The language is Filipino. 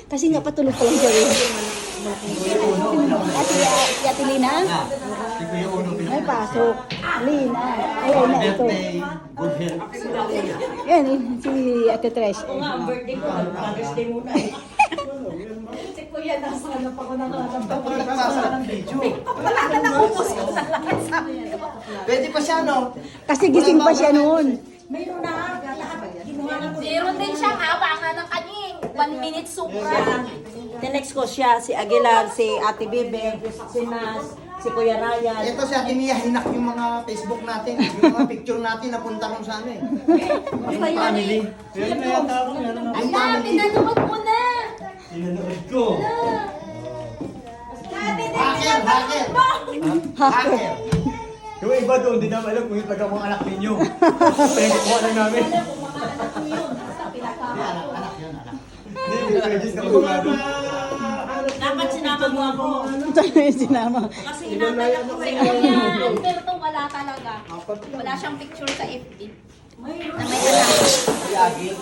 Kasi nga patulog pa lang siya rin. At si Ate Lina? May pasok. Lina. Ayaw na ito. Good health. Yan, si Ate Tres. Oo nga, ang birthday ko, Father's Day muna eh. Si Kuya, nasa hanap ako ng wala na naubos ko sa lahat sa akin. Pwede pa siya, no? Kasi gising pa siya noon. Mayroon na, lahat ginawa na ko. Meron din siyang habangan ng kanyang 1 minute supra. Tinext ko siya, si Aguilar, si Ate Bibe, si Nas, si Kuya Ryan. Ito si Ate Mia, hinak yung mga Facebook natin, yung mga picture natin napunta kung saan eh. Yung family. Ala, pinanood mo na! Sinanood ko. Hacker! Hacker! Hacker! Yung iba doon, hindi naman alam kung yung taga mga anak ninyo. Pinagkukuha lang namin. Anak yun, anak. Hindi, register ako sigurado. Dapat sinama mo ako. Tayo yung sinama. Kasi inatalak ko Si eh. Kuya Alberto wala talaga. Wala siyang picture sa FB. Mayroon. Na may anak. Si Agil.